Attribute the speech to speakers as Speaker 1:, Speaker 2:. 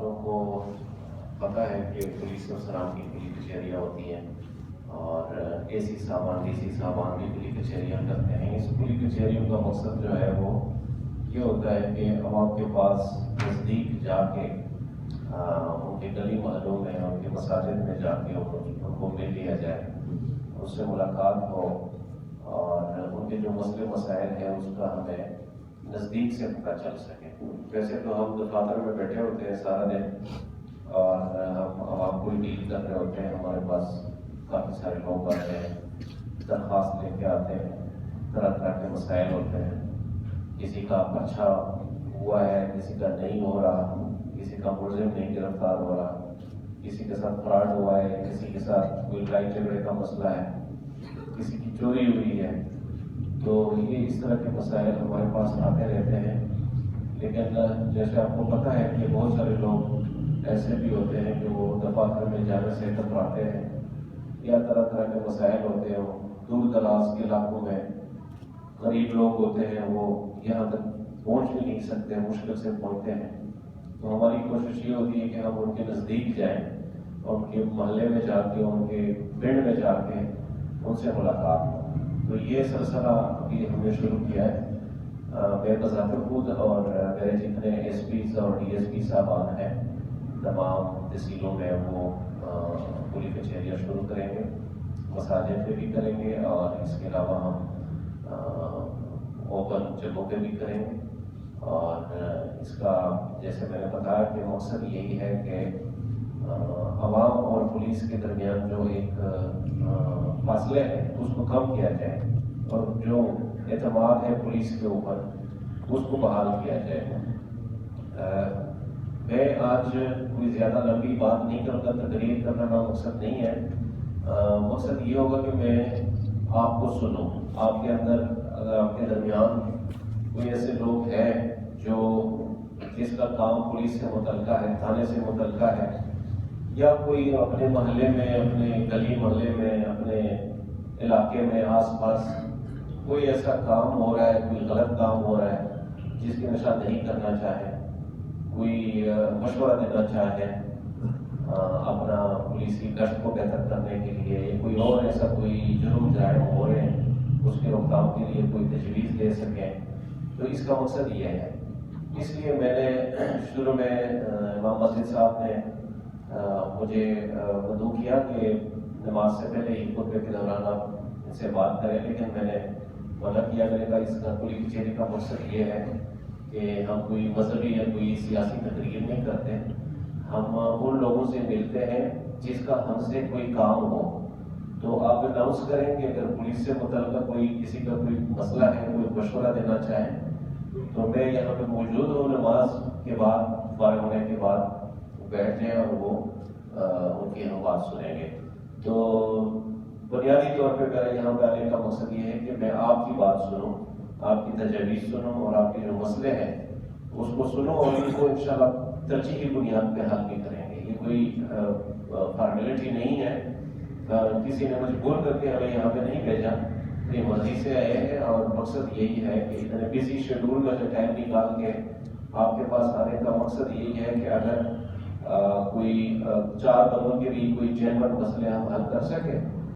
Speaker 1: आपलों को पता है कि पुलिस और सलाम की खुली कचहरियाँ होती हैं और एसी सामान डीसी सामान भी खुली कचहरियाँ करते हैं। इस खुली कचहरियों का मकसद जो है वो ये होता है कि आवाम के पास नज़दीक जाके उनके गली महलों में, उनके मसाजिद में जाके उनको मिल लिया जाए, उससे मुलाकात हो और उनके जो मसले मसाइल हैं उसका हमें नज़दीक से पता चल सके। वैसे तो हम दफातर में बैठे होते हैं सारा दिन और हम आवाम को डील कर रहे होते हैं, हमारे पास काफ़ी सारे लोग आते हैं, दरख्वास्त लेके आते हैं, तरह तरह के मसाइल होते हैं, किसी का अच्छा हुआ है, किसी का नहीं हो रहा, किसी का मुलजिम नहीं गिरफ्तार हो रहा, किसी के साथ फ्रॉड हुआ है, किसी के साथ कोई लड़ाई झगड़े का मसला है, किसी की चोरी हुई है। तो ये इस तरह के मसाइल हमारे पास आते रहते हैं। लेकिन जैसे आपको पता है कि बहुत सारे लोग ऐसे भी होते हैं कि वो दफातर में जाने से कतराते हैं या तरह तरह के मसाइल होते हैं। दूर दराज के इलाकों में गरीब लोग होते हैं, वो यहाँ तक पहुँच भी नहीं सकते, मुश्किल से पहुँचते हैं। तो हमारी कोशिश ये होती है कि हम उनके नज़दीक जाएं और उनके मोहल्ले में जाके, उनके पिंड में जाके उनसे मुलाकात हो। तो ये सिलसिला अभी हमने शुरू किया है। मैं बज़ाते खुद और मेरे जितने एसपीज़ और डीएसपी साहबान हैं तमाम तहसीलों में वो खुली कचहरियाँ शुरू करेंगे, मसाजिद पे भी करेंगे और इसके अलावा हम ओपन जगहों पे भी करेंगे। और इसका जैसे मैंने बताया कि मकसद यही है कि आवाम और पुलिस के दरमियान जो एक फासले हैं उसको कम किया जाए और जो एतमाद है पुलिस के ऊपर उसको बहाल किया जाए। मैं आज कोई ज़्यादा लंबी बात नहीं करूँगा, तकरीर करना का मकसद नहीं है। मकसद ये होगा कि मैं आपको सुनूं, आपके अंदर अगर आपके दरमियान कोई ऐसे लोग हैं जो जिसका काम पुलिस से मुतल्लिका है, थाने से मुतल्लिका है, या कोई अपने मोहल्ले में, अपने गली मोहल्ले में, अपने इलाके में आसपास कोई ऐसा काम हो रहा है, कोई गलत काम हो रहा है जिसकी निशानदेही करना चाहे, कोई मशवरा देना चाहे अपना पुलिस की गश्त को बेहतर करने के लिए, या कोई और ऐसा कोई जुर्म जायम हो रहे हैं उसके रोकथाम के लिए कोई तजवीज़ दे सकें, तो इसका मकसद ये है। इसलिए मैंने शुरू में इमाम मस्जिद साहब ने मुझे मदऊ किया कि नमाज से पहले ही खुतबे के दौरान आप इनसे बात करें, लेकिन मैंने मना किया। मैंने कहा इस खुली कचहरी का मकसद ये है कि हम कोई मजहबी या कोई सियासी तकरीर नहीं करते, हम उन लोगों से मिलते हैं जिसका हमसे कोई काम हो। तो आप अनाउंस करें कि अगर पुलिस से मुतल्लिका कोई किसी का कोई मसला है, कोई मशवरा देना चाहें, तो मैं यहाँ पे मौजूद हूँ। नमाज के बाद, फारिग होने के बाद बैठ जाएं और वो उनकी हम बात सुनेंगे। तो बुनियादी तौर पे मेरा यहाँ पे आने का मकसद ये है कि मैं आपकी बात सुनूं, आपकी तजवीज़ सुनूं और आपके जो मसले हैं उसको सुनूं और इनको इंशाल्लाह तरजीह की बुनियाद पे हल भी करेंगे। ये कोई फॉर्मेलिटी नहीं है, किसी ने मजबूर करके हमें यहाँ पे नहीं भेजा, ये मर्जी से आए हैं और मकसद यही है कि इतने बिजी शेड्यूल में से टाइम निकाल के आपके पास आने का मकसद यही है कि अगर कोई 4 बंदों के भी कोई जेनवन मसले हम हल कर सकें